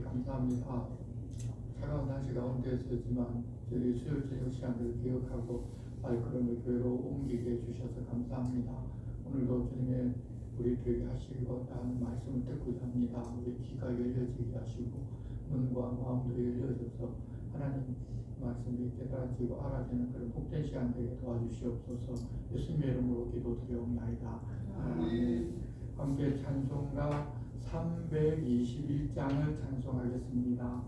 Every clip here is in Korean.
감사합니다. 차가운 날씨 가운데서지만 저희 수요일 저녁 시간을 기억하고 발걸음을 교회로 옮기게 해주셔서 감사합니다. 오늘도 주님의 우리들에게 하시고자 하는 말씀을 듣고자 합니다. 우리 귀가 열려지게 하시고 눈과 마음도 열려져서 하나님 말씀이 깨달아지고 알아지는 그런 복된 시간 되게 도와주시옵소서. 예수님의 이름으로 기도드리옵나이다. 아멘. 함께 찬송가 321장을 찬송하겠습니다.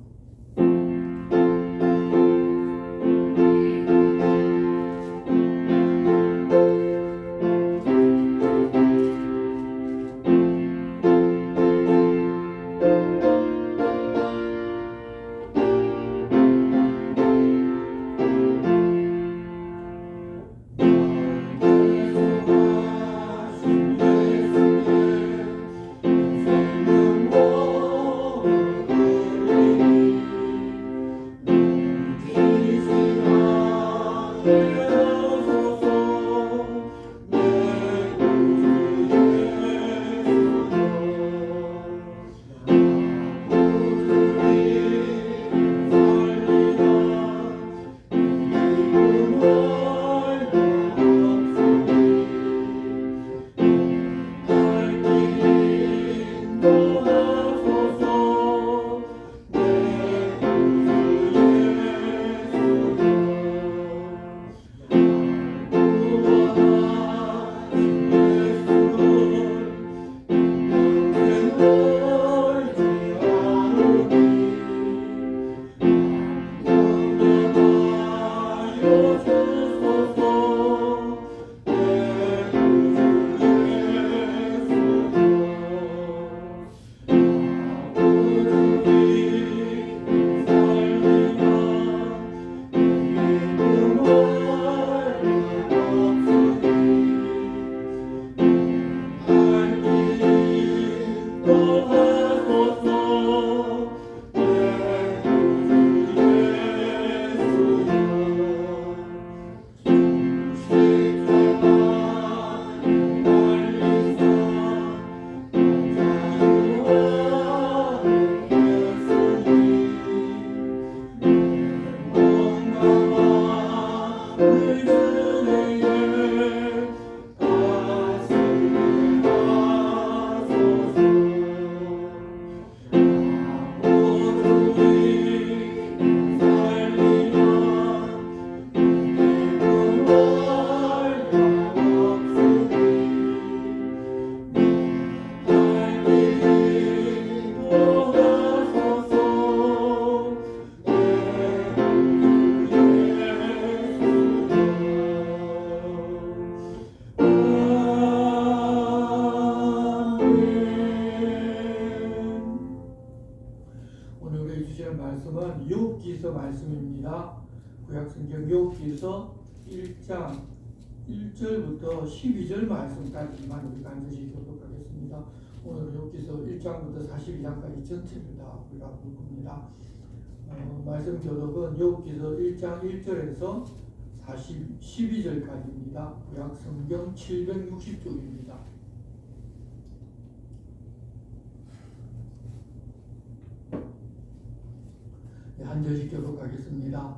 말씀은 욥기서 말씀입니다. 구약성경 욥기서 1장 1절부터 12절 말씀까지만 우리가 반드시 교독하겠습니다. 오늘은 욥기서 1장부터 42장까지 전체를 다 우리가 볼 겁니다. 말씀 교독은 욥기서 1장 1절에서 12절까지입니다. 구약성경 760쪽입니다. 한 절씩 교독하겠습니다.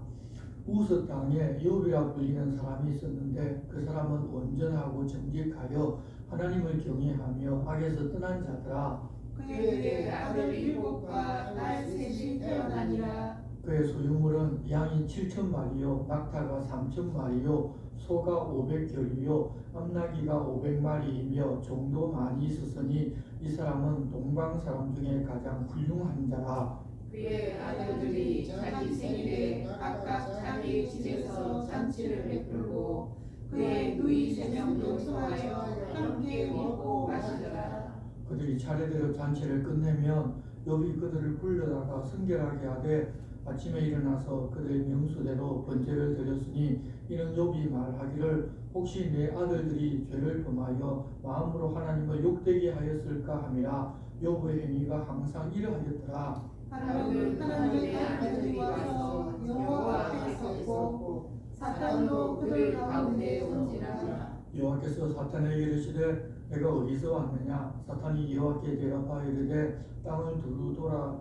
우스 땅에 욥이라 불리는 사람이 있었는데 그 사람은 온전하고 정직하여 하나님을 경외하며 악에서 떠난 자더라. 그에게 아들 7과 딸 3이 태어나니라. 그의 소유물은 양이 7,000마리요 낙타가 3,000마리요 소가 500결이요 암나귀가 500마리이며 종도 많이 있었으니 이 사람은 동방 사람 중에 가장 훌륭한 자라. 그의 아들들이 자기 생일에 각각 자기 집에서 잔치를 베풀고 그의 누이 3명도 소하여 함께 먹고 마시더라. 그들이 차례대로 잔치를 끝내면 욥이 그들을 불러다가 성결하게 하되 아침에 일어나서 그들의 명수대로 번제를 드렸으니 이는 욥이 말하기를 혹시 내 아들들이 죄를 범하여 마음으로 하나님을 욕되게 하였을까 함이라. 욥의 행위가 항상 이러하였더라. 하루는 하나님의 아들들이 와서 여호와 앞에 섰고 사탄도 그들 가운데 온지라. 여호와께서 사탄에게 이르시되 내가 어디서 왔느냐. 사탄이 여호와께 대답하여 이르되 땅을 두루 돌아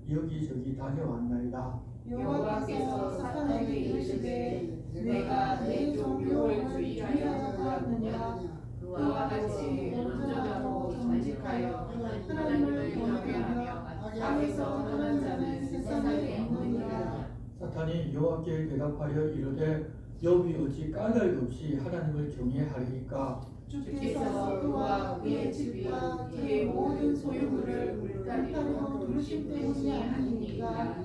여기저기 다녀왔나이다. 여호와께서 사탄에게 이르시되 내가 내 종 욥을 주의하여 보았느냐 그와 같이 온전하고 정직하여 하나님을 경외하며 악에서 떠난 자는 세상에 없느니라. 사탄이 여호와께 대답하여 이르되 욥이 어찌 까닭 없이 하나님을 경외하리이까. 주께서 그와 그의 집과 그의 모든 소유물을 물타리로 두르심 때문이 아니니까.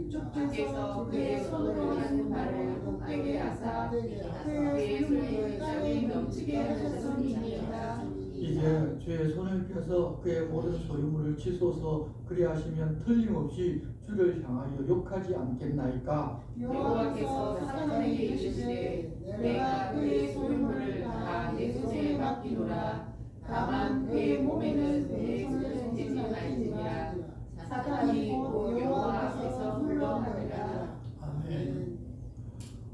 주께서 그의 손으로 하는 바를 복되게 하사 그의 소유를 땅에 넘치게 하셨음이니이다. 이제 주의 손을 펴서 그의 모든 소유물을 치소서. 그리하시면 틀림없이 주를 향하여 욕하지 않겠나이까. 여호와께서 사탄에게 이르시되 내가 그의 소유물을 다 내 손에 맡기노라. 다만 그의 몸에는 내 손을 대지 말지니라. 사탄이 곧 여호와 앞에서 물러가리라. 아멘.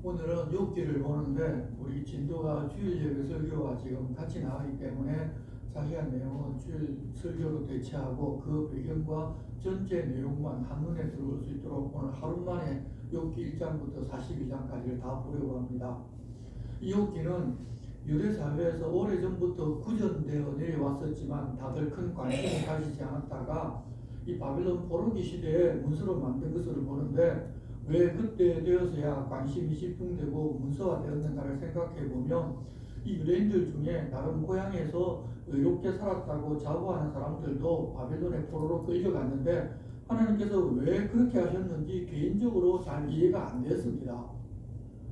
오늘은 욥기를 보는데 우리 진도가 주일 예배 설교와 지금 같이 나가기 때문에 자세한 내용은 주일 설교로 대체하고 그 배경과 전체 내용만 한눈에 들어올 수 있도록 오늘 하루 만에 욥기 1장부터 42장까지를 다 보려고 합니다. 이 욥기는 유대 사회에서 오래전부터 구전되어 내려왔었지만 다들 큰 관심을 가지지 않았다가 이 바벨론 포로기 시대에 문서로 만든 것으로 보는데 왜 그때 되어서야 관심이 집중되고 문서화되었는가를 생각해 보면 이 유대인들 중에 나름 고향에서 의롭게 살았다고 자부하는 사람들도 바벨론의 포로로 끌려갔는데 하나님께서 왜 그렇게 하셨는지 개인적으로 잘 이해가 안 됐습니다.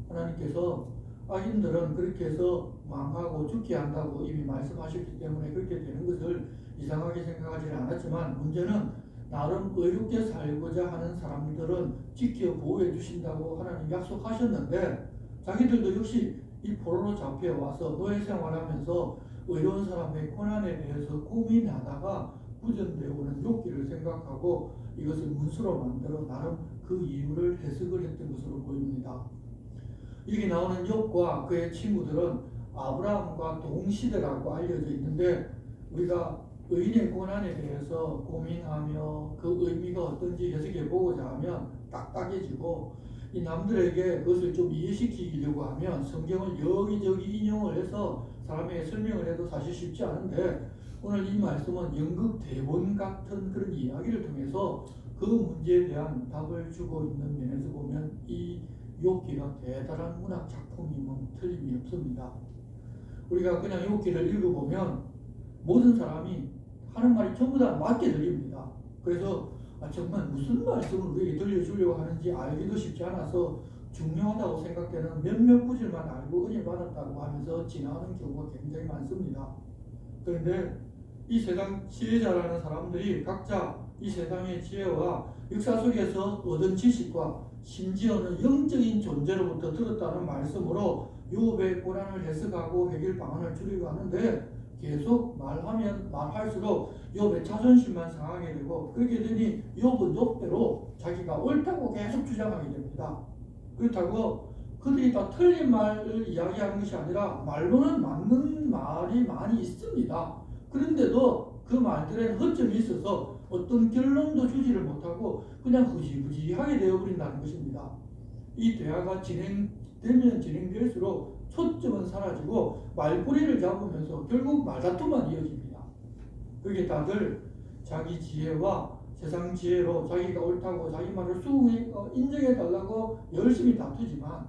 하나님께서 악인들은 그렇게 해서 망하고 죽게 한다고 이미 말씀하셨기 때문에 그렇게 되는 것을 이상하게 생각하지는 않았지만 문제는 나름 의롭게 살고자 하는 사람들은 지켜 보호해 주신다고 하나님 약속하셨는데 자기들도 역시 이 포로로 잡혀와서 노예 생활하면서 의로운 사람의 고난에 대해서 고민하다가 구전되어오는 욥기를 생각하고 이것을 문서로 만들어 나름 그 이유를 해석을 했던 것으로 보입니다. 여기 나오는 욥과 그의 친구들은 아브라함과 동시대라고 알려져 있는데 우리가 의인의 고난에 대해서 고민하며 그 의미가 어떤지 해석해 보고자 하면 딱딱해지고 이 남들에게 그것을 좀 이해시키려고 하면 성경을 여기저기 인용을 해서 사람에게 설명을 해도 사실 쉽지 않은데 오늘 이 말씀은 연극 대본 같은 그런 이야기를 통해서 그 문제에 대한 답을 주고 있는 면에서 보면 이 욥기가 대단한 문학 작품임은 틀림이 없습니다. 우리가 그냥 욥기를 읽어보면 모든 사람이 하는 말이 전부 다 맞게 들립니다. 그래서 정말 무슨 말씀을 우리에게 들려주려고 하는지 알기도 쉽지 않아서 중요하다고 생각되는 몇몇 구절만 알고 은혜 받았다고 하면서 지나가는 경우가 굉장히 많습니다. 그런데 이 세상 지혜자라는 사람들이 각자 이 세상의 지혜와 역사 속에서 얻은 지식과 심지어는 영적인 존재로부터 들었다는 말씀으로 욥의 고난을 해석하고 해결 방안을 주려고 하는데 계속 말하면 말할수록 욥의 자존심만 상하게 되고 그렇게 되니 욥은 욥대로 자기가 옳다고 계속 주장하게 됩니다. 그렇다고 그들이 다 틀린 말을 이야기하는 것이 아니라 말로는 맞는 말이 많이 있습니다. 그런데도 그 말들에는 허점이 있어서 어떤 결론도 주지를 못하고 그냥 흐지부지하게 되어버린다는 것입니다. 이 대화가 진행되면 진행될수록 초점은 사라지고 말꼬리를 잡으면서 결국 말다툼만 이어집니다. 그게 다들 자기 지혜와 세상 지혜로 자기가 옳다고 자기 말을 인정해달라고 열심히 다투지만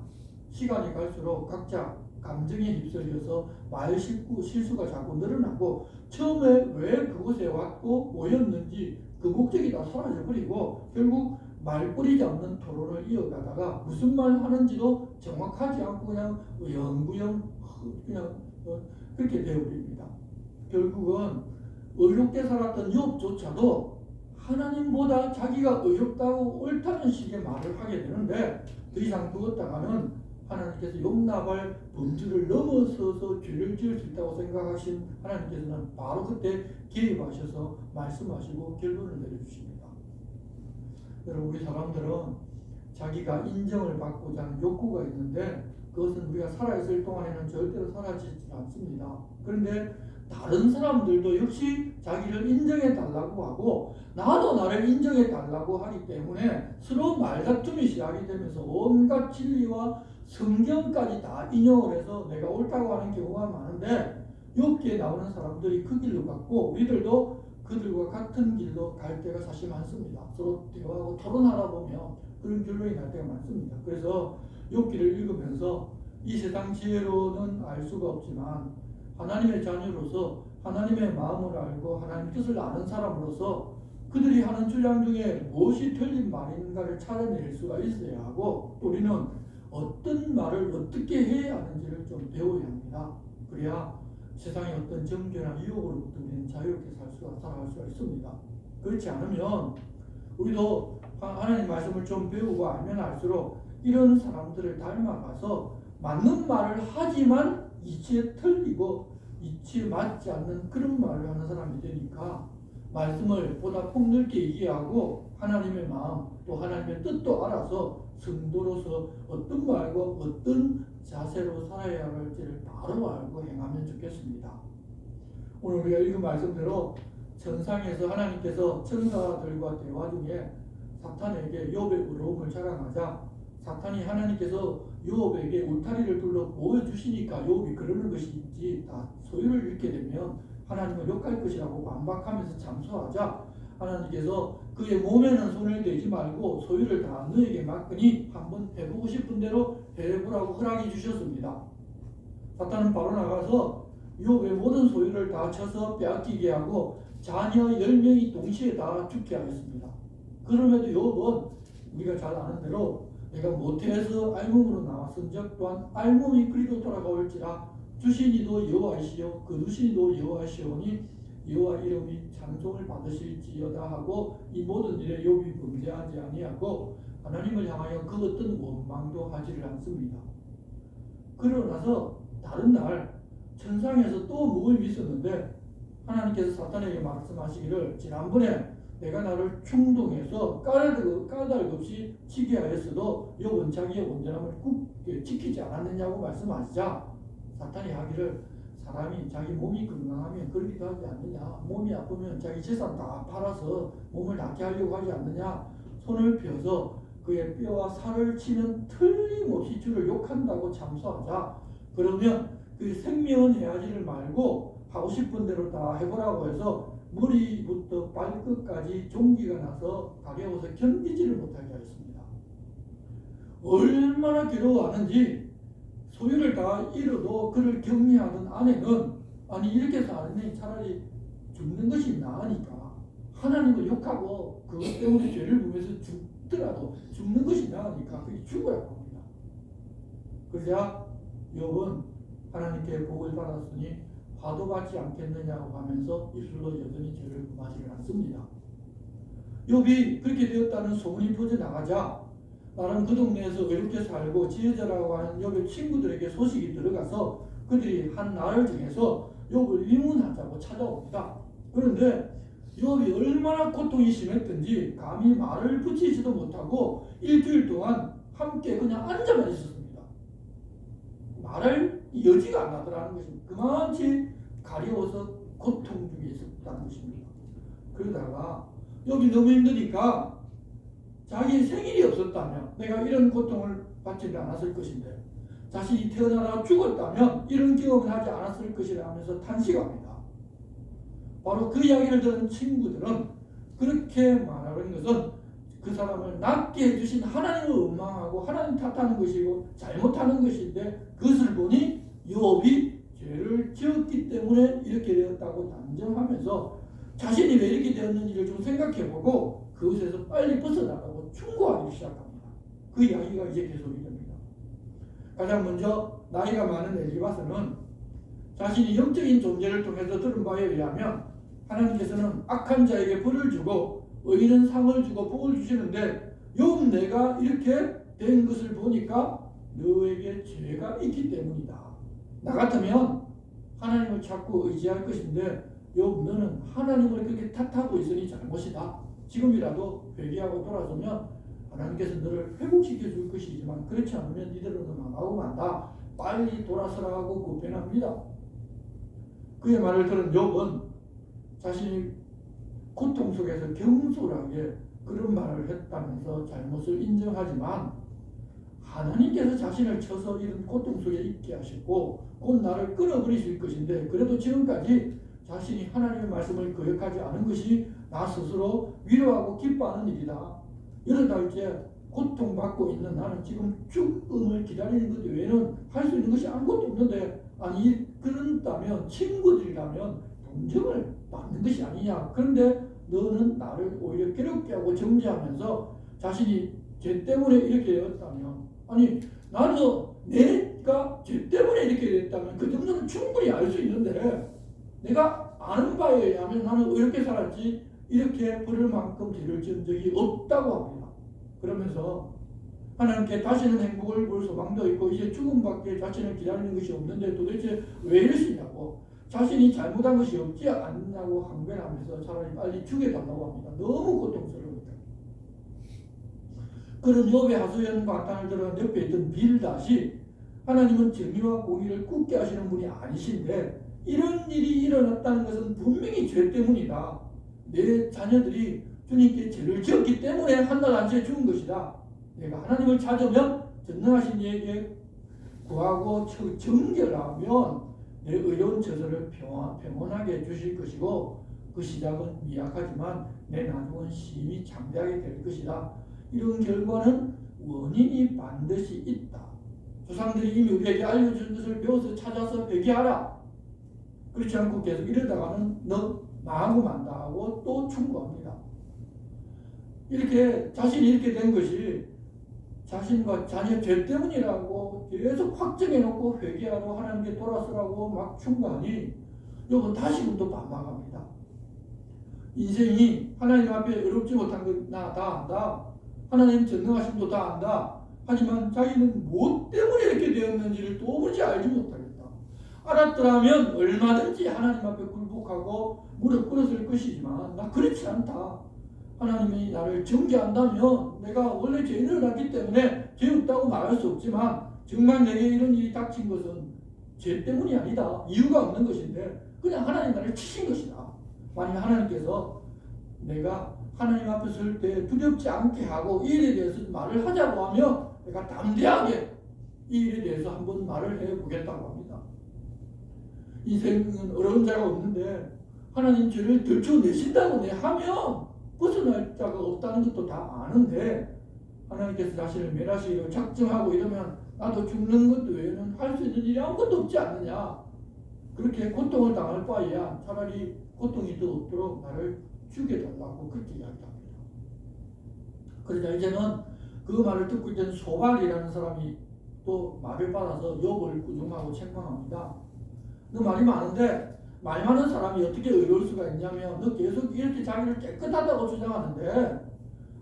시간이 갈수록 각자 감정에 휩쓸려서 말 실수가 자꾸 늘어나고 처음에 왜 그곳에 왔고 뭐였는지 그 목적이 다 사라져버리고 결국 말꼬리 잡는 토론을 이어가다가 무슨 말 하는지도 정확하지 않고 그냥 영구영 그냥 그렇게 되어버립니다. 결국은 의롭게 살았던 욥조차도 하나님보다 자기가 의롭다고 옳다는 식의 말을 하게 되는데 더 이상 두었다가는 하나님께서 용납할 범주를 넘어서서 죄를 지을 수 있다고 생각하신 하나님께서는 바로 그때 개입하셔서 말씀하시고 결론을 내려주십니다. 여러분 우리 사람들은 자기가 인정을 받고자 하는 욕구가 있는데 그것은 우리가 살아있을 동안에는 절대로 사라지지 않습니다. 그런데 다른 사람들도 역시 자기를 인정해 달라고 하고 나도 나를 인정해 달라고 하기 때문에 서로 말다툼이 시작이 되면서 온갖 진리와 성경까지 다 인용을 해서 내가 옳다고 하는 경우가 많은데 욥기에 나오는 사람들이 그 길로 갔고 우리들도 그들과 같은 길로 갈 때가 사실 많습니다. 서로 대화하고 토론하다 보면 그런 결론이 날 때가 많습니다. 그래서 욥기를 읽으면서 이 세상 지혜로는 알 수가 없지만 하나님의 자녀로서 하나님의 마음을 알고 하나님 뜻을 아는 사람으로서 그들이 하는 주장 중에 무엇이 틀린 말인가를 찾아낼 수가 있어야 하고 또 우리는 어떤 말을 어떻게 해야 하는지를 좀 배워야 합니다. 그래야 세상의 어떤 정죄나 유혹으로부터 우리는 자유롭게 살아갈 수가 있습니다. 그렇지 않으면 우리도 하나님 말씀을 좀 배우고 알면 알수록 이런 사람들을 닮아가서 맞는 말을 하지만 이치에 틀리고 이치에 맞지 않는 그런 말을 하는 사람이 되니까 말씀을 보다 폭넓게 이해하고 하나님의 마음 또 하나님의 뜻도 알아서 성도로서 어떤 말과 어떤 자세로 살아야 할지를 바로 알고 행하면 좋겠습니다. 오늘 우리가 읽은 말씀대로 천상에서 하나님께서 천사들과 대화 중에 사탄에게 욥의 의로움을 자랑하자 사탄이 하나님께서 욥에게 울타리를 둘러 보여주시니까 욥이 그러는 것이지 다 소유를 잃게 되면 하나님을 욕할 것이라고 반박하면서 잠수하자 하나님께서 그의 몸에는 손을 대지 말고 소유를 다 너에게 맡으니 한번 해보고 싶은 대로 해보라고 허락해 주셨습니다. 사탄은 바로 나가서 욥의 모든 소유를 다 쳐서 빼앗기게 하고 자녀 10명이 동시에 다 죽게 하였습니다. 그럼에도 욥은 우리가 잘 아는 대로 내가 모태에서 알몸으로 나왔은즉 또한 알몸이 그리도 돌아가올지라 주신 이도 여호와이시요 거두신 이도 여호와시오니 여호와 이름이 찬송을 받으실지어다 하고 이 모든 일에 욥이 범죄하지 아니하고 하나님을 향하여 그 어떤 원망도 하지를 않습니다. 그러나서 다른 날 천상에서 또 모임이 있었는데 하나님께서 사탄에게 말씀하시기를 지난번에 내가 나를 충동해서 까닭 없이 치게 하였어도 욥은 자기의 온전함을 굳게 지키지 않았느냐고 말씀하시자 사탄이 하기를 사람이 자기 몸이 건강하면 그러기도 하지 않느냐 몸이 아프면 자기 재산 다 팔아서 몸을 낫게 하려고 하지 않느냐 손을 펴서 그의 뼈와 살을 치면 틀림없이 주를 욕한다고 잠수하자 그러면 그 생명은 해하지를 말고 하고 싶은 대로 다 해보라고 해서 머리부터 발끝까지 종기가 나서 가게워서 견디지를 못하게 하였습니다. 얼마나 괴로워하는지 소유를 다 잃어도 그를 격려하던 아내는 아니 이렇게 해서 아내는 차라리 죽는 것이 나으니까 하나님을 욕하고 그것 때문에 죄를 부면서 죽더라도 죽는 것이 나으니까 그게 죽으라고 합니다. 그러자 욥은 하나님께 복을 받았으니 화도 받지 않겠느냐고 하면서 입술로 여전히 죄를 금하지를 않습니다. 욥이 그렇게 되었다는 소문이 퍼져나가자 나름 그 동네에서 외롭게 살고 지혜자라고 하는 욥의 친구들에게 소식이 들어가서 그들이 한 날을 정해서 욥을 위문하자고 찾아옵니다. 그런데 욥이 얼마나 고통이 심했던지 감히 말을 붙이지도 못하고 일주일 동안 함께 그냥 앉아만 있었습니다. 말할 여지가 안 나더라는 것입니다. 그만치 가려워서 고통 중에 있었다는 것입니다. 그러다가 욥이 너무 힘드니까 자기 생일이 없었다면 내가 이런 고통을 받지 않았을 것인데 자신이 태어나다가 죽었다면 이런 경험을 하지 않았을 것이라 하면서 탄식합니다. 바로 그 이야기를 들은 친구들은 그렇게 말하는 것은 그 사람을 낫게 해주신 하나님을 원망하고 하나님 탓하는 것이고 잘못하는 것인데 그것을 보니 욥이 죄를 지었기 때문에 이렇게 되었다고 단정하면서 자신이 왜 이렇게 되었는지를 좀 생각해보고 그것에서 빨리 벗어나가고 충고하기 시작합니다. 그 이야기가 이제 계속이 됩니다. 가장 먼저 나이가 많은 엘리바스는 자신이 영적인 존재를 통해서 들은 바에 의하면 하나님께서는 악한 자에게 벌을 주고 의인은 상을 주고 복을 주시는데 욥 내가 이렇게 된 것을 보니까 너에게 죄가 있기 때문이다. 나 같으면 하나님을 찾고 의지할 것인데 욥 너는 하나님을 그렇게 탓하고 있으니 잘못이다. 지금이라도 회개하고 돌아서면 하나님께서 너를 회복시켜 줄 것이지만 그렇지 않으면 니들은 망하고 만다. 빨리 돌아서라고 구변합니다. 그의 말을 들은 욥은 자신이 고통 속에서 경솔하게 그런 말을 했다면서 잘못을 인정하지만 하나님께서 자신을 쳐서 이런 고통 속에 있게 하셨고 곧 나를 끊어버리실 것인데 그래도 지금까지 자신이 하나님의 말씀을 거역하지 않은 것이 나 스스로 위로하고 기뻐하는 일이다. 이러다 이제 고통받고 있는 나는 지금 죽음을 기다리는 것 외에는 할 수 있는 것이 아무것도 없는데 아니 그런다면 친구들이라면 동정을 받는 것이 아니냐. 그런데 너는 나를 오히려 괴롭게 하고 정죄하면서 자신이 죄 때문에 이렇게 되었다면 아니 나도 내가 죄 때문에 이렇게 됐다면 그 정도는 충분히 알 수 있는데 내가 아는 바에 의하면 나는 이렇게 살았지 이렇게 부를 만큼 죄를 지은 적이 없다고 합니다. 그러면서 하나님께 다시는 행복을 볼 소망도 있고 이제 죽음밖에 자신을 기다리는 것이 없는데 도대체 왜 이러시냐고 자신이 잘못한 것이 없지 않냐고 항변하면서 차라리 빨리 죽여달라고 합니다. 너무 고통스러우니까. 그런 욥의 하소연 감탄을 들은 옆에 있던 빌닷이 하나님은 정의와 공의를 굳게 하시는 분이 아니신데 이런 일이 일어났다는 것은 분명히 죄 때문이다. 내 자녀들이 주님께 죄를 지었기 때문에 한날 안시에 죽은 것이다. 내가 하나님을 찾으면 전능하신 이에게 구하고 정결하면 내 의로운 저절을 평온하게 해주실 것이고 그 시작은 미약하지만 내 나중은 심히 장대하게 될 것이다. 이런 결과는 원인이 반드시 있다. 조상들이 이미 우리에게 알려준 것을 배워서 찾아서 회개하라. 그렇지 않고 계속 이러다가는 너 망하고 만다 하고 또 충고합니다. 이렇게 자신이 이렇게 된 것이 자신과 자녀 죄 때문이라고 계속 확정해놓고 회개하러 하나님께 돌아서라고 막 충고하니 욥은 다시금도 반박합니다. 인생이 하나님 앞에 어렵지 못한 건 나 다 안다. 하나님 전능하심도 다 안다. 하지만 자기는 무엇 때문에 이렇게 되었는지를 도무지 알지 못하겠다. 알았더라면 얼마든지 하나님 앞에 굴복하고 무릎 꿇었을 것이지만 나 그렇지 않다. 하나님이 나를 정죄한다면 내가 원래 죄인을 낳기 때문에 죄 없다고 말할 수 없지만 정말 내게 이런 일이 닥친 것은 죄 때문이 아니다. 이유가 없는 것인데 그냥 하나님 나를 치신 것이다. 만약 하나님께서 내가 하나님 앞에 설 때 두렵지 않게 하고 이 일에 대해서 말을 하자고 하면 내가 담대하게 이 일에 대해서 한번 말을 해보겠다고 합니다. 인생은 어려운 자가 없는데 하나님 죄를 들춰내신다고 하면 벗어날 자가 없다는 것도 다 아는데 하나님께서 자신을 멸하시기로 작정하고 이러면 나도 죽는 것 외에는 할 수 있는 일이 아무것도 없지 않느냐. 그렇게 고통을 당할 바에야 차라리 고통이 더 없도록 나를 죽여달라고 그렇게 이야기합니다. 그러자 이제는 그 말을 듣고 있던 소발이라는 사람이 또 말을 받아서 욥을 꾸중하고 책망합니다. 너 말이 많은데 말 많은 사람이 어떻게 의로울 수가 있냐면 너 계속 이렇게 자기를 깨끗하다고 주장하는데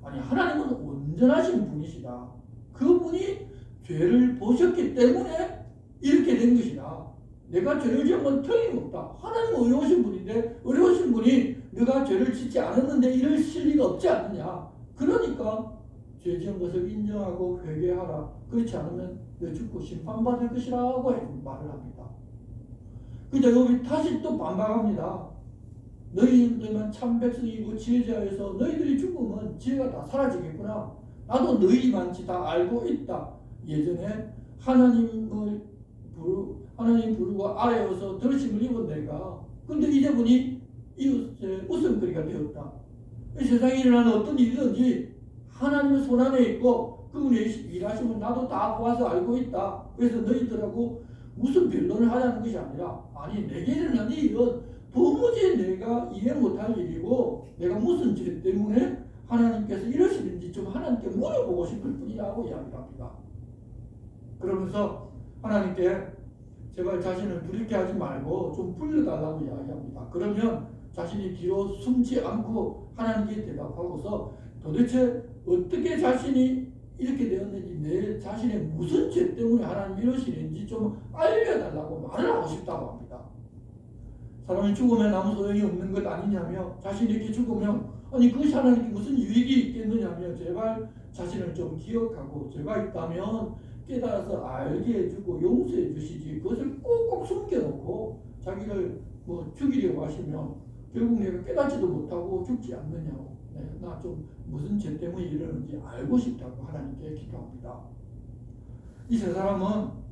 아니 하나님은 온전하신 분이시다. 그분이 죄를 보셨기 때문에 이렇게 된 것이다. 내가 죄를 지은 건 틀림없다. 하나님은 의로우신 분인데 의로우신 분이 네가 죄를 짓지 않았는데 이러실 리가 없지 않느냐. 그러니까 죄 지은 것을 인정하고 회개하라. 그렇지 않으면 너 죽고 심판받을 것이라고 말을 합니다. 그러자 욥이 다시 또 반박합니다. 너희들만 참 백성이고 지혜자여서 너희들이 죽으면 지혜가 다 사라지겠구나. 나도 너희만치 다 알고 있다. 예전에 하나님 부르고 아래여서 들으심을 입은 내가 근데 이제 보니 이웃의 웃음거리가 되었다. 세상에 일어나는 어떤 일이든지 하나님의 손안에 있고 그분의 일하심을 나도 다 보아서 알고 있다. 그래서 너희들하고 무슨 변론을 하자는 것이 아니라 아니 내게 일어난 일은 도무지 내가 이해 못할 일이고 내가 무슨 죄 때문에 하나님께서 이러시는지 좀 하나님께 물어보고 싶을 뿐이라고 이야기를 합니다. 그러면서 하나님께 제발 자신을 두렵게 하지 말고 좀 불러달라고 이야기합니다. 그러면 자신이 뒤로 숨지 않고 하나님께 대답하고서 도대체 어떻게 자신이 이렇게 되었는지 내 자신의 무슨 죄 때문에 하나님 이러시는지 좀 알려달라고 말을 하고 싶다고 합니다. 사람이 죽으면 아무 소용이 없는 것 아니냐며 자신이 이렇게 죽으면 아니 그것이 하나님께 무슨 유익이 있겠느냐며 제발 자신을 좀 기억하고 죄가 있다면 깨달아서 알게 해주고 용서해 주시지, 그것을 꼭꼭 숨겨놓고 자기를 뭐 죽이려고 하시면 결국 내가 깨닫지도 못하고 죽지 않느냐고, 나 좀 무슨 죄 때문에 이러는지 알고 싶다고 하나님께 기도합니다. 이 세 사람은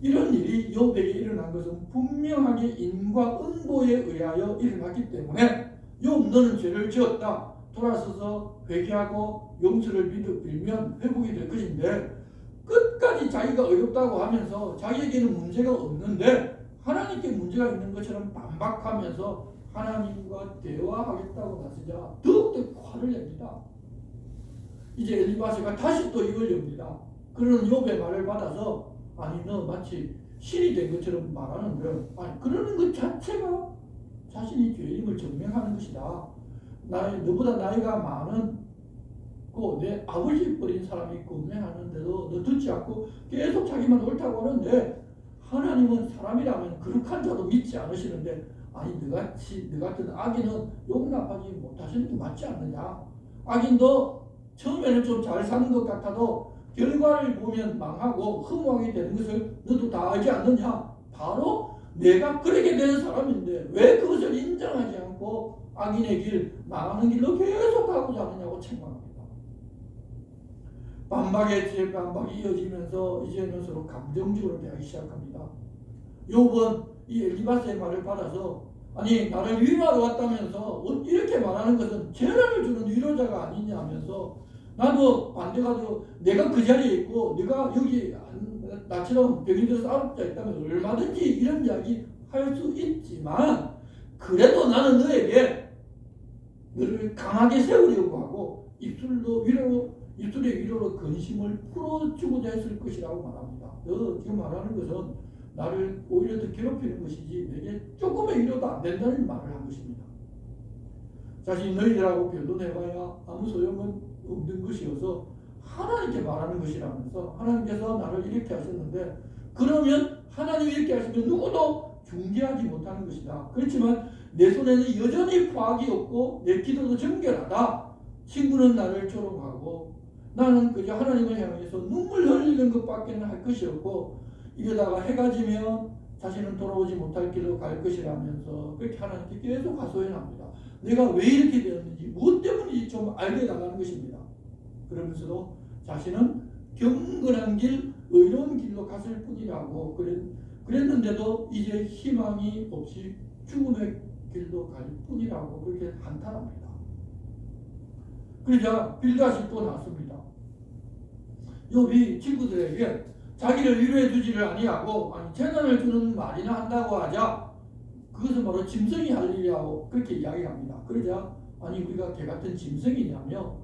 이런 일이 욥에게 일어난 것은 분명하게 인과 응보에 의하여 일어났기 때문에 욥, 너는 죄를 지었다, 돌아서서 회개하고 용서를 빌면 회복이 될 것인데, 끝까지 자기가 어렵다고 하면서 자기에게는 문제가 없는데 하나님께 문제가 있는 것처럼 반박하면서 하나님과 대화하겠다고 나서자 더욱더 화를 냅니다. 이제 엘리바스가 다시 또 이걸 엽니다. 그러는 욥의 말을 받아서, 아니 너 마치 신이 된 것처럼 말하는데, 아니 그러는 것 자체가 자신이 죄임을 증명하는 것이다. 너보다 나이가 많은 내 아버지 버린 사람이 금매하는데도 너 듣지 않고 계속 자기만 옳다고 하는데, 하나님은 사람이라면 거룩한 자도 믿지 않으시는데, 아니 너 같은 악인은 용납하지 못하시는 게 맞지 않느냐. 악인도 처음에는 좀 잘 사는 것 같아도 결과를 보면 망하고 허무하게 되는 것을 너도 다 알지 않느냐. 바로 내가 그렇게 된 사람인데 왜 그것을 인정하지 않고 악인의 길, 망하는 길로 계속 가고자 하느냐고 책망합니다. 반박에 뒤에 반박이 이어지면서 이제는 서로 감정적으로 대하기 시작합니다. 욥은 이 엘리바스의 말을 받아서, 아니 나를 위로하러 왔다면서 이렇게 말하는 것은 재난을 주는 위로자가 아니냐 하면서, 나도 반대가도 내가 그 자리에 있고 네가 여기 나처럼 병이 들어서 아롭자 있다면 얼마든지 이런 이야기 할 수 있지만, 그래도 나는 너에게 너를 강하게 세우려고 하고 입술의 위로로 근심을 풀어주고자 했을 것이라고 말합니다. 너 지금 말하는 것은 나를 오히려 더 괴롭히는 것이지 내게 조금의 위로도 안 된다는 말을 한 것입니다. 자신이 너희들하고 변론해봐야 아무 소용은 없는 것이어서 하나님께 말하는 것이라면서, 하나님께서 나를 이렇게 하셨는데 그러면 하나님이 이렇게 하시면 누구도 중재하지 못하는 것이다. 그렇지만 내 손에는 여전히 과학이 없고 내 기도도 정결하다. 친구는 나를 조롱하고 나는 그저 하나님을 향해서 눈물 흘리는 것밖에 할 것이 없고, 이러다가 해가 지면 자신은 돌아오지 못할 길로 갈 것이라면서 그렇게 하나님께 계속 하소연합니다. 내가 왜 이렇게 되었는지, 무엇 때문인지 좀 알게 나가는 것입니다. 그러면서도 자신은 경건한 길, 의로운 길로 갔을 뿐이라고 그랬는데도 이제 희망이 없이 죽음의 길로 갈 뿐이라고 그렇게 한탄합니다. 그러자 빌닷이 또 나섭니다. 욥이 친구들에게 자기를 위로해 주지를 아니하고, 아니 재난을 주는 말이나 한다고 하자 그것은 바로 짐승이 할 일이라고 그렇게 이야기합니다. 그러자, 아니 우리가 개 같은 짐승이냐며,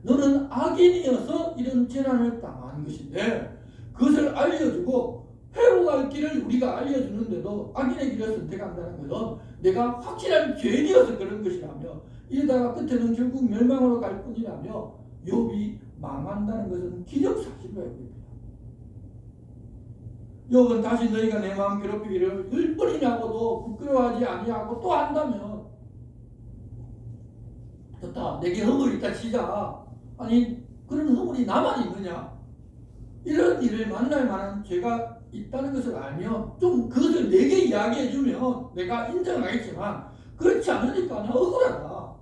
너는 악인이어서 이런 재난을 당한 것인데 그것을 알려주고 회복할 길을 우리가 알려주는데도 악인의 길을 선택한다는 것은 내가 확실한 죄인이어서 그런 것이라며, 이러다가 끝에는 결국 멸망으로 갈 뿐이라며 욥이 망한다는 것은 기적사실로 알고 있습니다. 욥은 다시 너희가 내 마음 괴롭히기를 10번이냐고도 부끄러워하지 아니하고 또 한다면, 좋다, 내게 허물이 있다 치자. 아니 그런 허물이 나만 있느냐. 이런 일을 만날 만한 죄가 있다는 것을 알면 좀 그것을 내게 이야기해주면 내가 인정하겠지만, 그렇지 않으니까 나 억울하다.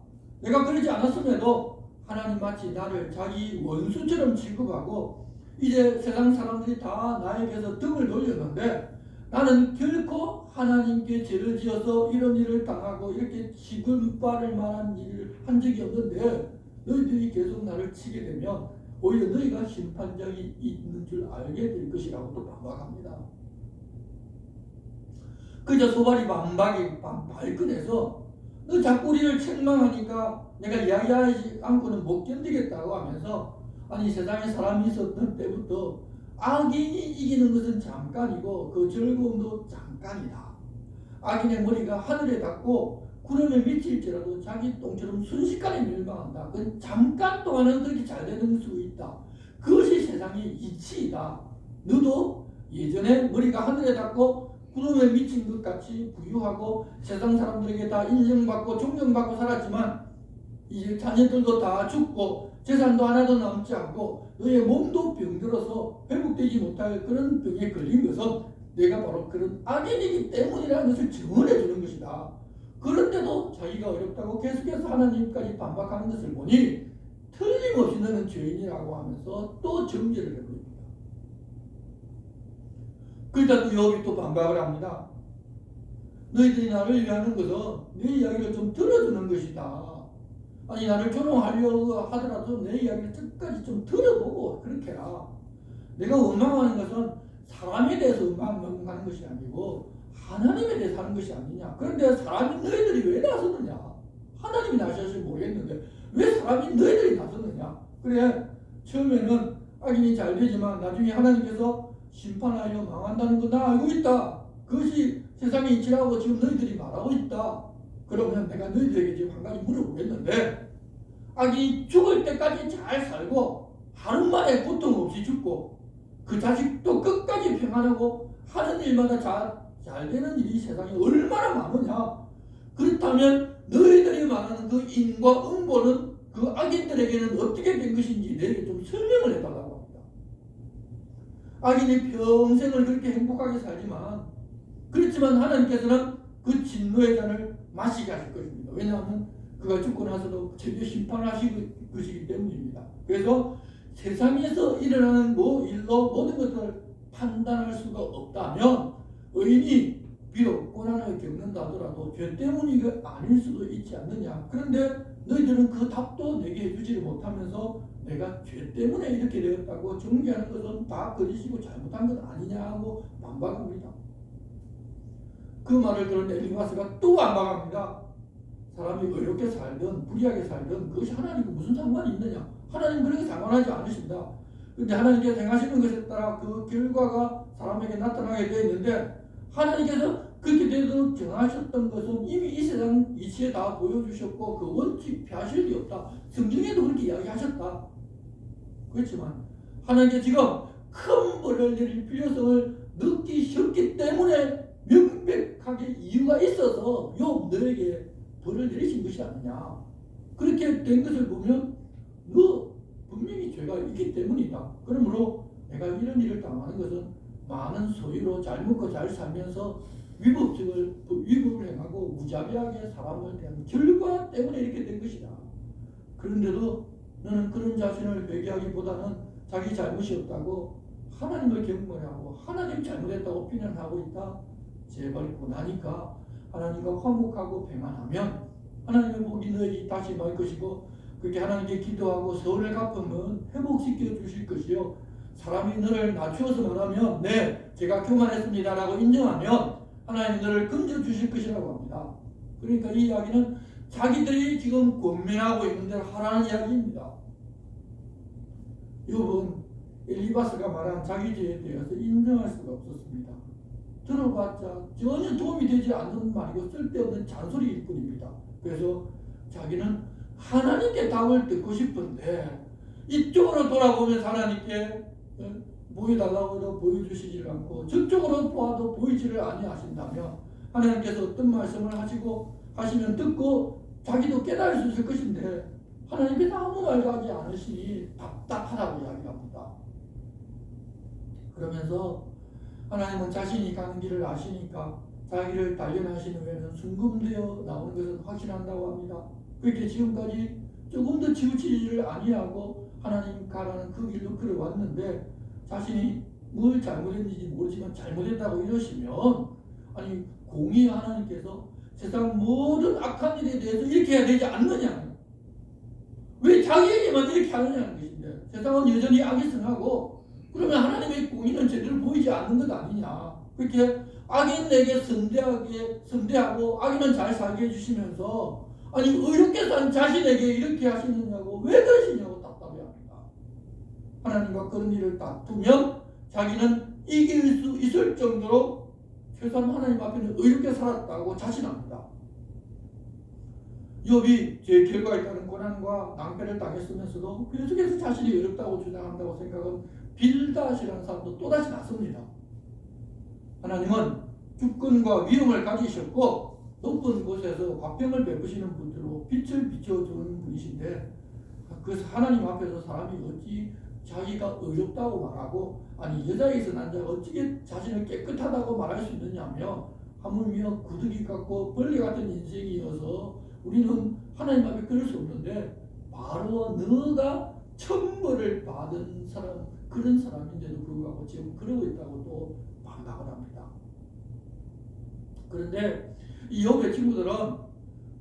내가 그러지 않았음에도 하나님 마치 나를 자기 원수처럼 취급하고 이제 세상 사람들이 다 나에게서 등을 돌렸는데 나는 결코 하나님께 죄를 지어서 이런 일을 당하고 이렇게 지금바를 만한 일을 한 적이 없는데, 너희들이 계속 나를 치게 되면 오히려 너희가 심판장이 있는 줄 알게 될 것이라고 또 반박합니다. 그저 소발이 발끈해서 너 자꾸 우리를 책망하니까 내가 이야기하지 않고는 못 견디겠다고 하면서, 아니 세상에 사람이 있었던 때부터 악인이 이기는 것은 잠깐이고 그 즐거움도 잠깐이다. 악인의 머리가 하늘에 닿고 구름에 미칠지라도 자기 똥처럼 순식간에 멸망한다. 그건 잠깐 동안은 그렇게 잘 되는 수 있다. 그것이 세상의 이치이다. 너도 예전에 머리가 하늘에 닿고 구름에 미친 것 같이 부유하고 세상 사람들에게 다 인정받고 존경받고 살았지만 이제 자녀들도 다 죽고 재산도 하나도 남지 않고 너의 몸도 병들어서 회복되지 못할 그런 병에 걸린 것은 내가 바로 그런 악인이기 때문이라는 것을 증언해 주는 것이다. 그런데도 자기가 어렵다고 계속해서 하나님까지 반박하는 것을 보니 틀림없이 너는 죄인이라고 하면서 또 정죄를 해버립니다. 그러다 또 욥이 또 반박을 합니다. 너희들이 나를 위하는 것은 내 이야기를 좀 들어주는 것이다. 아니 나를 조롱하려고 하더라도 내 이야기를 끝까지 좀 들어보고 그렇게 해라. 내가 원망하는 것은 사람에 대해서 원망하는 것이 아니고 하나님에 대해서 하는 것이 아니냐. 그런데 사람이 너희들이 왜 나서느냐. 하나님이 나서실지 모르겠는데 왜 사람이 너희들이 나서느냐. 그래 처음에는 악인이 잘 되지만 나중에 하나님께서 심판하여 망한다는 거 나 알고 있다. 그것이 세상의 이치라고 지금 너희들이 말하고 있다. 그러면 내가 너희들에게 지금 한 가지 물어보겠는데 악인이 죽을 때까지 잘 살고 하루 만에 고통 없이 죽고 그 자식도 끝까지 평안하고 하는 일마다 잘 되는 일이 세상에 얼마나 많으냐. 그렇다면 너희들이 말하는 그 인과 응보는 그 악인들에게는 어떻게 된 것인지 내게 좀 설명을 해달라고 합니다. 악인이 평생을 그렇게 행복하게 살지만 그렇지만 하나님께서는 그 진노의 잔을 마시게 하실 것입니다. 왜냐하면 그가 죽고 나서도 제대 심판하실 것이기 때문입니다. 그래서 세상에서 일어나는 일로 모든 것을 판단할 수가 없다면 의인이 비록 고난을 겪는다 하더라도 죄 때문이 아닐 수도 있지 않느냐. 그런데 너희들은 그 답도 내게 해주지를 못하면서 내가 죄 때문에 이렇게 되었다고 정죄하는 것은 다 거짓이고 잘못한 것 아니냐고 반박합니다. 그 말을 들은 엘리바스가 또 반박합니다. 사람이 의롭게 살든 불의하게 살든 그것이 하나님과 무슨 상관이 있느냐. 하나님 그렇게 상관하지 않으십니다. 그런데 하나님께서 행하시는 것에 따라 그 결과가 사람에게 나타나게 되어 있는데 하나님께서 그렇게 되도록 정하셨던 것은 이미 이 세상 이치에 다 보여주셨고 그 원칙 폐하실 리 없다. 성경에도 그렇게 이야기하셨다. 그렇지만 하나님께서 지금 큰 벌을 내릴 필요성을 느끼셨기 때문에 명백하게 이유가 있어서 욥 너에게 벌을 내리신 것이 아니냐. 그렇게 된 것을 보면 너 분명히 죄가 있기 때문이다. 그러므로 내가 이런 일을 당하는 것은 많은 소유로 잘 먹고 잘 살면서 위법을 행하고 무자비하게 사람을 대한 결과 때문에 이렇게 된 것이다. 그런데도 너는 그런 자신을 회개하기보다는 자기 잘못이 없다고 하나님을 경멸하고 하나님 잘못했다고 비난하고 있다. 제발 고나니까 하나님과 화목하고 평안하면 하나님의 복이 너에게 다시 임할 것이고 그렇게 하나님께 기도하고 서운을 갚으면 회복시켜 주실 것이요. 사람이 너를 낮추어서 말하면 네 제가 교만했습니다 라고 인정하면 하나님 너를 건져 주실 것이라고 합니다. 그러니까 이 이야기는 자기들이 지금 권면하고 있는 대로 하라는 이야기입니다. 욥은 엘리바스가 말한 자기 죄에 대해서 인정할 수가 없었습니다. 들어봤자 전혀 도움이 되지 않는 말이고 쓸데없는 잔소리일 뿐입니다. 그래서 자기는 하나님께 답을 듣고 싶은데 이쪽으로 돌아보면 하나님께 보여달라고 해도 보여주시지를 않고 저쪽으로 보아도 보이지를 아니하신다면 하나님께서 어떤 말씀을 하시면 듣고 자기도 깨달을 수 있을 것인데 하나님께서 아무 말도 하지 않으시니 답답하다고 이야기합니다. 그러면서 하나님은 자신이 가는 길을 아시니까 자기를 단련하신 후에는 순금되어 나오는 것은 확신한다고 합니다. 그렇게 지금까지 조금 더 치우치지를 아니하고 하나님 가라는 그 길로 걸어왔는데 자신이 뭘 잘못했는지 모르지만 잘못했다고 이러시면 아니 공의 하나님께서 세상 모든 악한 일에 대해서 이렇게 해야 되지 않느냐. 왜 자기에게만 이렇게 하느냐는 것인데 세상은 여전히 악이 승하고 그러면 하나님의 공의는 제대로 보이지 않는 것 아니냐. 그렇게 악인에게 선대하고 악인은 잘 살게 해주시면서 아니 의롭게 산 자신에게 이렇게 하시느냐고 왜 그러시냐고 답답해합니다. 하나님과 그런 일을 다투면 자기는 이길 수 있을 정도로 최소한 하나님 앞에는 의롭게 살았다고 자신합니다. 욥이 죄의 결과에 따른 고난과 낭패를 당했으면서도 계속해서 자신이 의롭다고 주장한다고 생각은 빌닷이라는 사람도 또다시 나섭니다. 하나님은 주권과 위엄을 가지셨고 높은 곳에서 화평을 베푸시는 분들로 빛을 비춰주는 분이신데 그래서 하나님 앞에서 사람이 어찌 자기가 의롭다고 말하고, 아니 여자에서 남자가 어찌게 자신을 깨끗하다고 말할 수 있느냐며, 하물며 구더기 같고 벌레 같은 인생이어서 우리는 하나님 앞에 그럴 수 없는데, 바로 너가 천벌을 받은 사람, 그런 사람인데도 불구하고 지금 그러고 있다고 또 반박을 합니다. 그런데 이 욥의 친구들은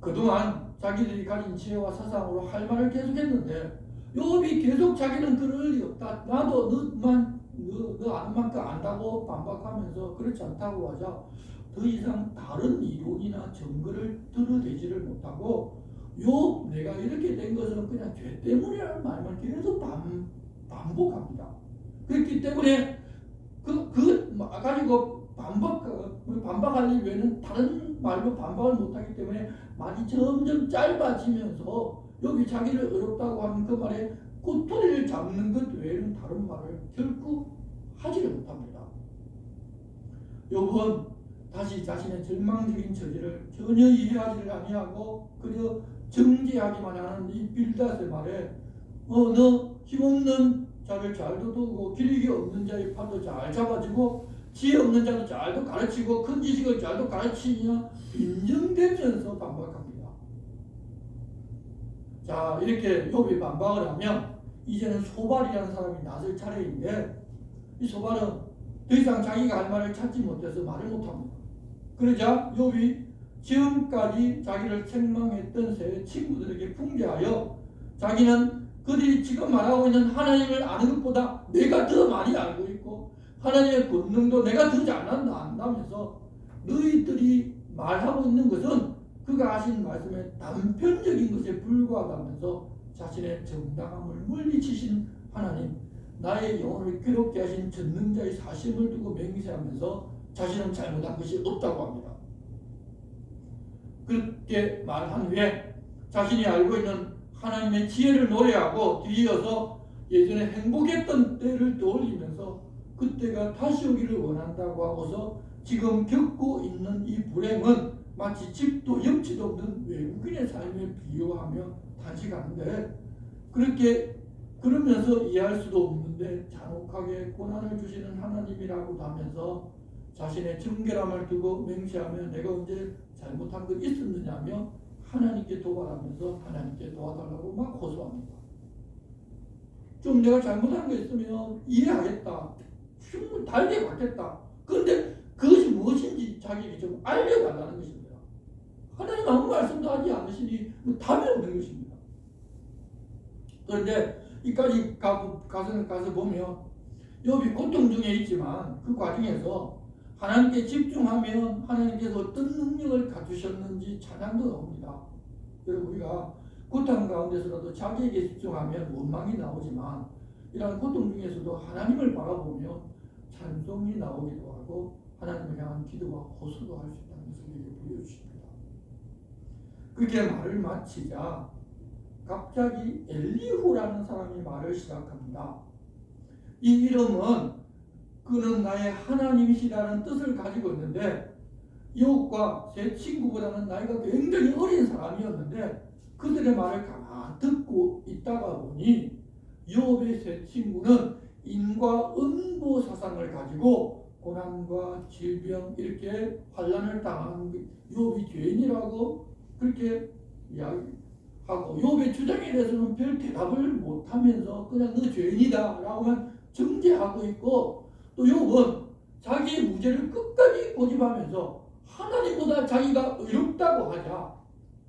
그동안 자기들이 가진 지혜와 사상으로 할 말을 계속했는데, 욥이 계속 자기는 그럴 리 없다, 나도 너 아는 만큼 안다고 반박하면서 그렇지 않다고 하자 더 이상 다른 이론이나 증거를 들어대지를 못하고, 욥 내가 이렇게 된 것은 그냥 죄 때문이라는 말만 계속 반복합니다. 그렇기 때문에 가지고 반박할 일 외에는 다른 말로 반박을 못하기 때문에 말이 점점 짧아지면서 여기 자기를 어렵다고 하는 그 말에 꼬투리를 잡는 것 외에는 다른 말을 결코 하지를 못합니다. 욥은 다시 자신의 절망적인 처지를 전혀 이해하지를 아니하고 그저 정죄하기만 하는 이 빌닷의 말에 너 힘없는 자를 잘 도두고 기력이 없는 자의 팔도 잘 잡아주고 지혜 없는 자도 잘도 가르치고 큰 지식을 잘도 가르치냐 인정되면서 반박합니다. 자, 이렇게 욥이 반박을 하면 이제는 소발이라는 사람이 나설 차례인데, 이 소발은 더 이상 자기가 할 말을 찾지 못해서 말을 못합니다. 그러자 욥이 지금까지 자기를 책망했던 세 친구들에게 풍자하여 자기는 그들이 지금 말하고 있는 하나님을 아는 것보다 내가 더 많이 알고 있고 하나님의 권능도 내가 더 잘 안다면서 너희들이 말하고 있는 것은 그가 하신 말씀에 단편적인 것에 불과하다면서 자신의 정당함을 물리치신 하나님, 나의 영혼을 괴롭게 하신 전능자의 사심을 두고 맹세하면서 자신은 잘못한 것이 없다고 합니다. 그렇게 말한 후에 자신이 알고 있는 하나님의 지혜를 노래하고 뒤이어서 예전에 행복했던 때를 떠올리면서 그때가 다시 오기를 원한다고 하고서 지금 겪고 있는 이 불행은 마치 집도 옆지도 없는 외국인의 삶에 비유하며 탄식하는데, 그렇게 그러면서 이해할 수도 없는데 잔혹하게 고난을 주시는 하나님이라고 하면서 자신의 정결함을 두고 맹세하며 내가 언제 잘못한 것 있었느냐며 하나님께 도발하면서 하나님께 도와달라고 막 호소합니다. 좀 내가 잘못한 거 있으면 이해하겠다, 충분히 달게 받겠다. 그런데 그것이 무엇인지 자기에게 좀 알려달라는 것입니다. 하나님 아무 말씀도 하지 않으시니 답이 없는 것입니다. 그런데 이까지 가서 보면 욥이 고통 중에 있지만 그 과정에서 하나님께 집중하면 하나님께서 어떤 능력을 갖추셨는지 찬양도 나옵니다. 여러분, 우리가 고통 가운데서라도 자기에게 집중하면 원망이 나오지만 이러한 고통 중에서도 하나님을 바라보며 찬송이 나오기도 하고 하나님을 향한 기도와 호소도 할 수 있다는 것을 우리에게 보여주십니다. 그렇게 말을 마치자 갑자기 엘리후라는 사람이 말을 시작합니다. 이 이름은 그는 나의 하나님이시라는 뜻을 가지고 있는데, 욥과 세 친구보다는 나이가 굉장히 어린 사람이었는데 그들의 말을 가만 듣고 있다가 보니 욥의 세 친구는 인과 음보 사상을 가지고 고난과 질병, 이렇게 환난을 당한 욥이 죄인이라고 그렇게 이야기하고, 욥의 주장에 대해서는 별 대답을 못하면서 그냥 너 죄인이다 라고만 정죄하고 있고, 또 욥은 자기의 무죄를 끝까지 고집하면서 하나님보다 자기가 의롭다고 하자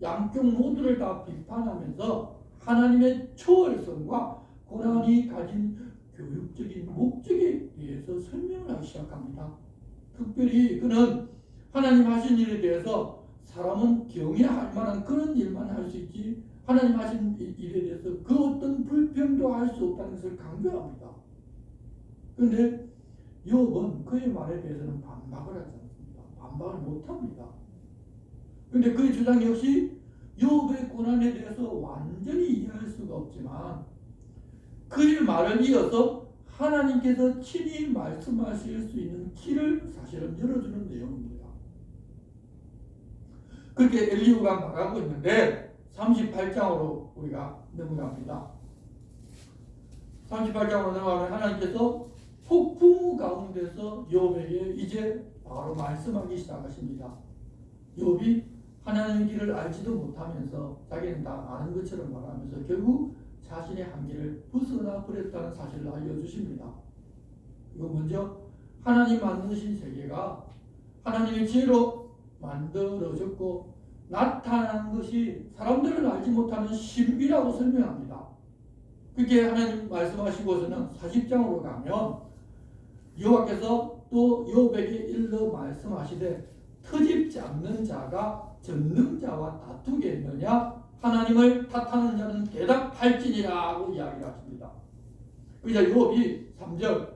양쪽 모두를 다 비판하면서 하나님의 초월성과 고난이 가진 교육적인 목적에 대해서 설명을 하기 시작합니다. 특별히 그는 하나님 하신 일에 대해서 사람은 경외할 만한 그런 일만 할 수 있지 하나님 하신 일에 대해서 그 어떤 불평도 할 수 없다는 것을 강조합니다. 그런데 욥은 그의 말에 대해서는 반박을 하지 않습니다. 반박을 못합니다. 그런데 그의 주장 역시 욥의 고난에 대해서 완전히 이해할 수가 없지만 그의 말을 이어서 하나님께서 친히 말씀하실 수 있는 길을 사실은 열어주는 내용입니다. 그렇게 엘리후가 말하고 있는데 38장으로 우리가 넘어갑니다. 38장으로 넘어가면 하나님께서 폭풍 가운데서 욥에게 이제 바로 말씀하기 시작하십니다. 욥이 하나님의 길을 알지도 못하면서 자기는 다 아는 것처럼 말하면서 결국 자신의 한계를 벗어나 버렸다는 사실을 알려주십니다. 이거 먼저 하나님 만드신 세계가 하나님의 지혜로 만들어졌고 나타난 것이 사람들은 알지 못하는 신비라고 설명합니다. 그렇게 하나님 말씀하시고서는 40장으로 가면 여호와께서 또 욥에게 일러 말씀하시되 터집지 않는 자가 전능자와 다투겠느냐 하나님을 탓하는 자는 대답할지니라고 이야기를 하십니다. 그러자 욥이 3절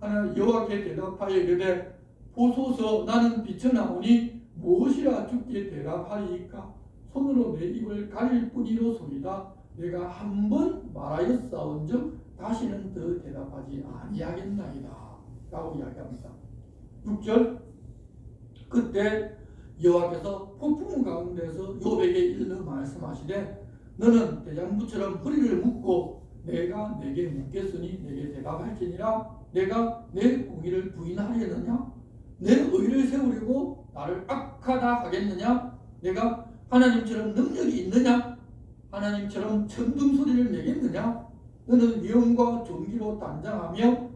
하나님 여호와께 대답하여 이르되 보소서 나는 비쳐나오니 무엇이라 주께 대답하리이까 손으로 내 입을 가릴 뿐이로소이다. 내가 한 번 말하였사온즉 다시는 더 대답하지 아니하겠나이다 라고 이야기합니다. 6절 그때 여호와께서 폭풍 가운데서 욥에게 일러 말씀하시되 너는 대장부처럼 허리를 묶고 내가 내게 묻겠으니 내게 대답할지니라. 내가 내 공의를 부인하려느냐? 내 의를 세우려고 나를 악하다 하겠느냐? 내가 하나님처럼 능력이 있느냐? 하나님처럼 천둥소리를 내겠느냐? 너는 영과 존귀로 단장하며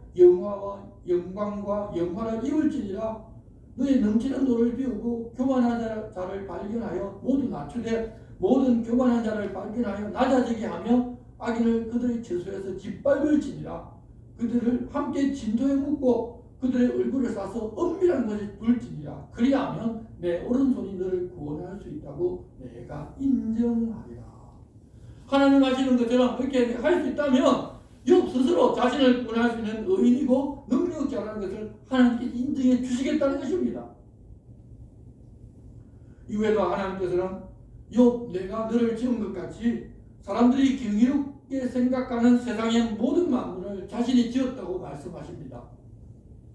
영광과 영화를 입을지니라. 너의 넘치는 노를 비우고 교만한 자를 발견하여 모두 낮추되 모든 교만한 자를 발견하여 낮아지게 하며 악인을 그들의 처소에서 짓밟을지니라. 그들을 함께 진토에 묻고 그들의 얼굴을 싸서 은밀한 것에 둘지니라. 그리하면 내 오른손이 너를 구원할 수 있다고 내가 인정하리라. 하나님 하시는 것처럼 그렇게 할 수 있다면 욥 스스로 자신을 구원할 수 있는 의인이고 능력자라는 것을 하나님께 인정해 주시겠다는 것입니다. 이후에도 하나님께서는 욥 내가 너를 지은 것 같이 사람들이 경이롭게 생각하는 세상의 모든 만물을 자신이 지었다고 말씀하십니다.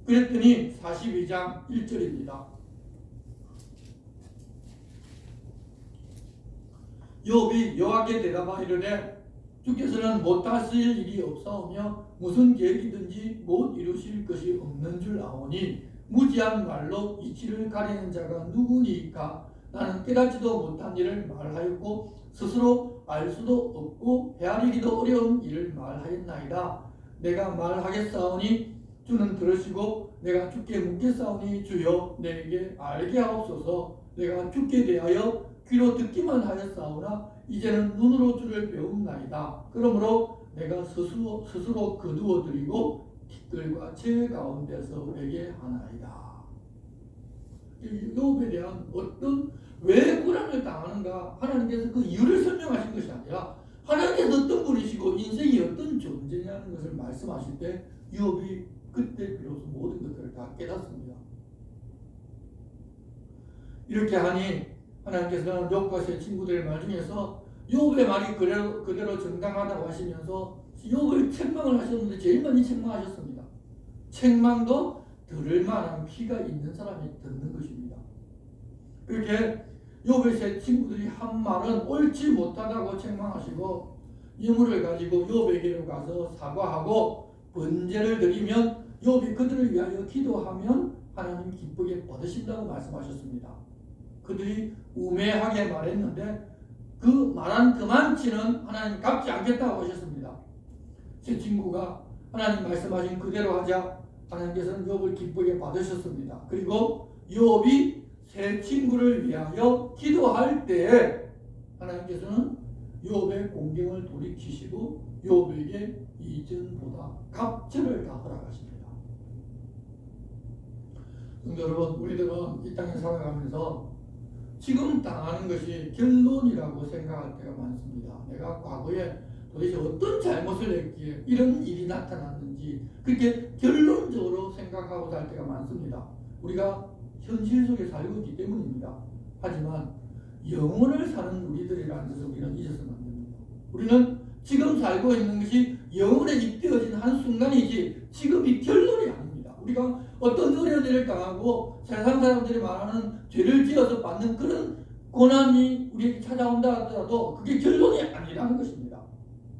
그랬더니 42장 1절입니다. 욥이 여호와께 대답하이르되 주께서는 못하실 일이 없사오며 무슨 계획이든지 못 이루실 것이 없는 줄 아오니 무지한 말로 이치를 가리는 자가 누구니까? 나는 깨닫지도 못한 일을 말하였고 스스로 알 수도 없고 헤아리기도 어려운 일을 말하였나이다. 내가 말하겠사오니 주는 들으시고 내가 주께 묻겠사오니 주여 내게 알게 하옵소서. 내가 주께 대하여 귀로 듣기만 하였사오나 이제는 눈으로 주를 배움나이다. 그러므로 내가 스스로 거두어드리고 티끌과 제 가운데서 회개하나이다. 욥에 대한 어떤 왜 고난을 당하는가 하나님께서 그 이유를 설명하신 것이 아니라 하나님께서 어떤 분이시고 인생이 어떤 존재냐는 것을 말씀하실 때 욥이 그때 비로소 모든 것들을 다 깨닫습니다. 이렇게 하니 하나님께서는 욥과 세 친구들의 말 중에서 욥의 말이 그대로 정당하다고 하시면서 욥을 책망을 하셨는데 제일 많이 책망하셨습니다. 책망도 들을 만한 피가 있는 사람이 듣는 것입니다. 그렇게 욥의 세 친구들이 한 말은 옳지 못하다고 책망하시고 유물을 가지고 욥에게로 가서 사과하고 번제를 드리면 욥이 그들을 위하여 기도하면 하나님 기쁘게 받으신다고 말씀하셨습니다. 그들이 우매하게 말했는데 그 말한 그만치는 하나님 갚지 않겠다고 하셨습니다. 제 친구가 하나님 말씀하신 그대로 하자 하나님께서는 욥을 기쁘게 받으셨습니다. 그리고 욥이 세 친구를 위하여 기도할 때에 하나님께서는 욥의 공경을 돌이키시고 욥에게 이전보다 갑절을 다 허락하십니다. 여러분, 우리들은 이 땅에 살아가면서 지금 당하는 것이 결론이라고 생각할 때가 많습니다. 내가 과거에 도대체 어떤 잘못을 했기에 이런 일이 나타났는지 그렇게 결론적으로 생각하고 살 때가 많습니다. 우리가 현실 속에 살고 있기 때문입니다. 하지만 영혼을 사는 우리들이라는 것을 우리는 잊어서는 안 됩니다. 우리는 지금 살고 있는 것이 영혼에 입되어진 한순간이지 지금이 결론이 아닙니다. 우리가 어떤 어려운 일을 당하고 세상 사람들이 말하는 죄를 지어서 받는 그런 고난이 우리에게 찾아온다 하더라도 그게 결론이 아니라는 것입니다.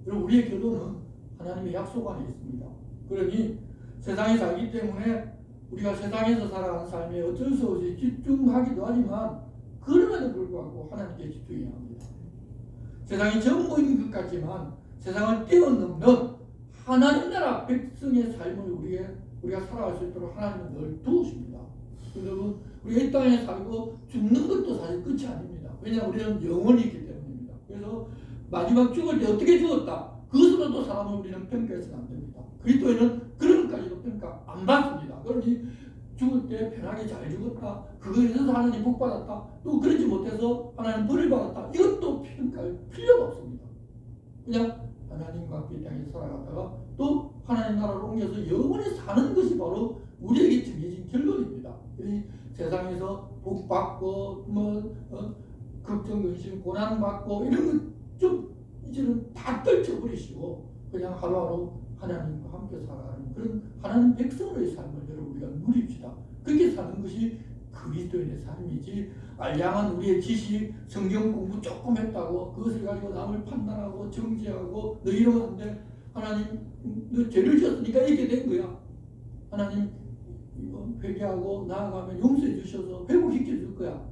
여러분, 우리의 결론은 하나님의 약속 안에 있습니다. 그러니 세상에 살기 때문에 우리가 세상에서 살아가는 삶에 어쩔 수 없이 집중하기도 하지만 그럼에도 불구하고 하나님께 집중해야 합니다. 세상이 전부인 것 같지만 세상을 뛰어넘는 하나님 나라 백성의 삶을 우리가 살아갈 수 있도록 하나님은 늘 도우십니다. 여러분, 우리가 이 땅에 살고 죽는 것도 사실 끝이 아닙니다. 왜냐하면 우리는 영원히 있기 때문입니다. 그래서 마지막 죽을 때 어떻게 죽었다, 그것으로도 사람을 우리는 평가해서는 안 됩니다. 그리스도인은 그런 것까지도 평가 안 받습니다. 그러니 죽을 때 편하게 잘 죽었다, 그거에 있어서 하나님 복 받았다, 또 그러지 못해서 하나님 벌을 받았다, 이것도 평가할 필요가 없습니다. 그냥 하나님과 함께 이 땅에서 살아가다가 또 하나님 나라로 옮겨서 영원히 사는 것이 바로 우리에게 정해진 결론입니다. 세상에서 복 받고 걱정, 근심, 고난 받고 이런 것 좀 이제는 다 떨쳐버리시고 그냥 하루하루 하나님과 함께 살아가는 그런 하나님 백성의 삶을 여러분 우리가 누립시다. 그렇게 사는 것이 그리스도인의 삶이지, 알량한 우리의 지식, 성경 공부 조금 했다고 그것을 가지고 남을 판단하고 정죄하고 너 이러는데 하나님 너 죄를 지었으니까 이렇게 된 거야, 하나님 회개하고 나아가면 용서해 주셔서 회복시켜 줄 거야.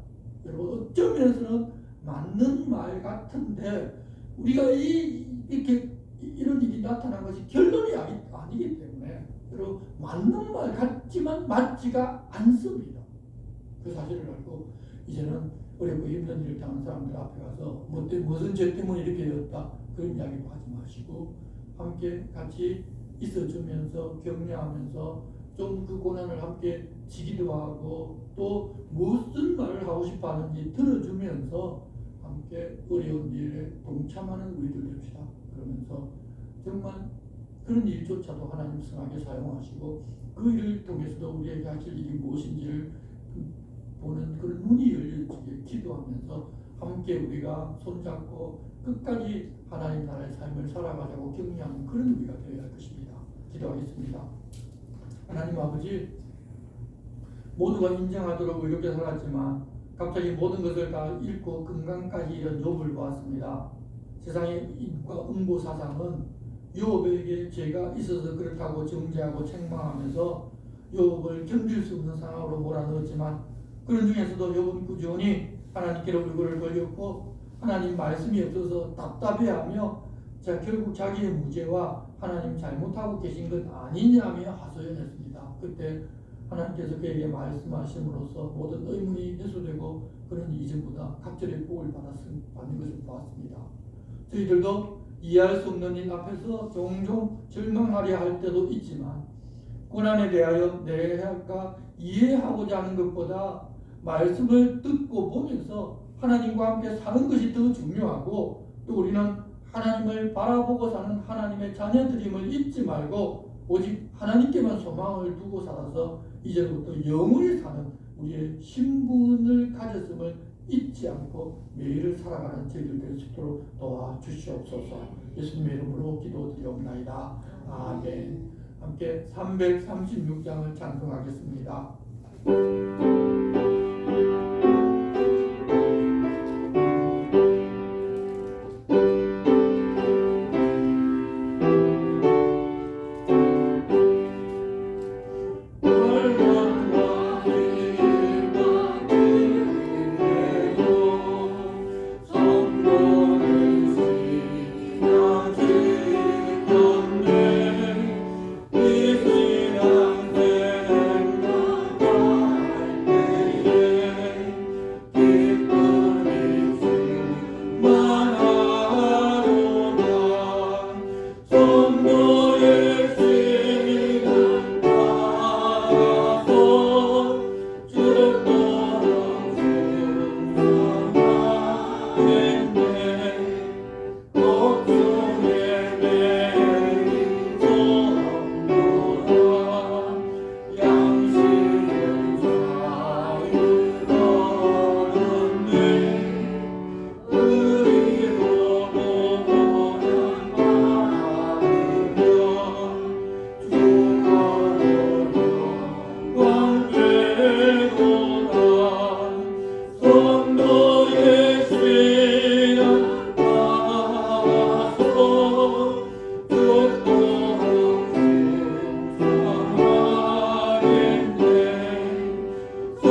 여러분, 어떤 면에서는 맞는 말 같은데 우리가 이렇게 이런 일이 나타난 것이 결론이 아니기 때문에 여러분, 맞는 말 같지만 맞지가 않습니다. 그 사실을 알고 이제는 어렵고 힘든 일을 당한 사람들 앞에 가서 무슨 죄 때문에 이렇게 되었다 그런 이야기도 하지 마시고 함께 같이 있어주면서 격려하면서 좀 그 고난을 함께 지기도 하고 또 무슨 말을 하고 싶어 하는지 들어주면서 함께 어려운 일에 동참하는 우리들 됩시다. 그러면서 정말 그런 일조차도 하나님 선하게 사용하시고 그 일을 통해서도 우리에게 하실 일이 무엇인지를 보는 그런 눈이 열려지게 기도하면서 함께 우리가 손잡고 끝까지 하나님 나라의 삶을 살아가자고 격려하는 그런 우리가 되어야 할 것입니다. 기도하겠습니다. 하나님 아버지, 모두가 인정하도록 의롭게 살았지만 갑자기 모든 것을 다 잃고 건강까지 잃은 욥을 보았습니다. 세상의 인과 음보 사상은 욥에게 죄가 있어서 그렇다고 정죄하고 책망하면서 욥을 견딜 수 없는 상황으로 몰아넣었지만 그런 중에서도 욥은 꾸준히 하나님께로 얼굴을 돌렸고 하나님 말씀이 없어서 답답해하며 결국 자기의 무죄와 하나님 잘못하고 계신 것 아니냐며 하소연했습니다. 그때 하나님께서 그에게 말씀하심으로써 모든 의문이 해소되고 그는 이전보다 갑절의 복을 받는 것을 보았습니다. 저희들도 이해할 수 없는 일 앞에서 종종 절망하려 할 때도 있지만 고난에 대하여 내가 이해하고자 하는 것보다 말씀을 듣고 보면서 하나님과 함께 사는 것이 더 중요하고 또 우리는 하나님을 바라보고 사는 하나님의 자녀들임을 잊지 말고 오직 하나님께만 소망을 두고 살아서 이제부터 영원히 사는 우리의 신분을 가졌음을 잊지 않고 매일을 살아가는 저희들 될 수 있도록 도와주시옵소서. 예수님의 이름으로 기도드리옵나이다. 아멘. 함께 336장을 찬송하겠습니다.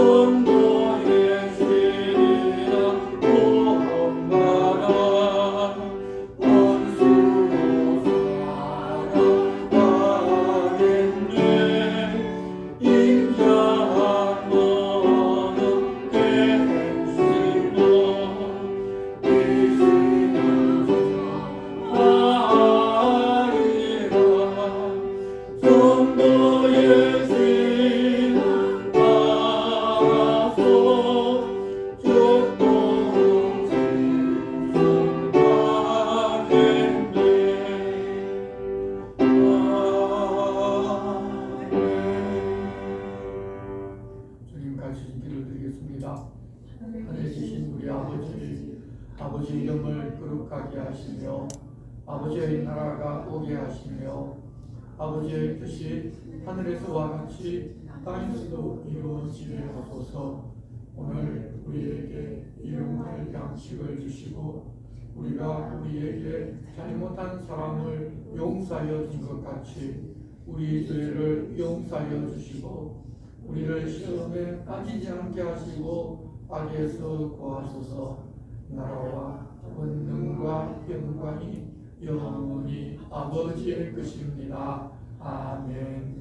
성도의 신이라 구원받아 원수로 살아가겠네. 인자한 너는 행심으로 이 신을 전하리라. 성도의 신을 따라서 죽도록 승천하겠네. 주님 같이 기도를 드리겠습니다. 하늘에 계신 우리 아버지 이름을 거룩하게 하시며 아버지의 나라가 오게 하시며 아버지의 뜻이 하늘에서와 같이 땅에서도 이루어지게 하소서. 오늘 우리에게 일용할 양식을 주시고 우리가 우리에게 잘못한 사람을 용서하여 준 것 같이 우리 죄를 용서하여 주시고 우리를 시험에 빠지지 않게 하시고 악에서 구하소서. 나라와 권능과 영광이 영원히 아버지의 것입니다. 아멘.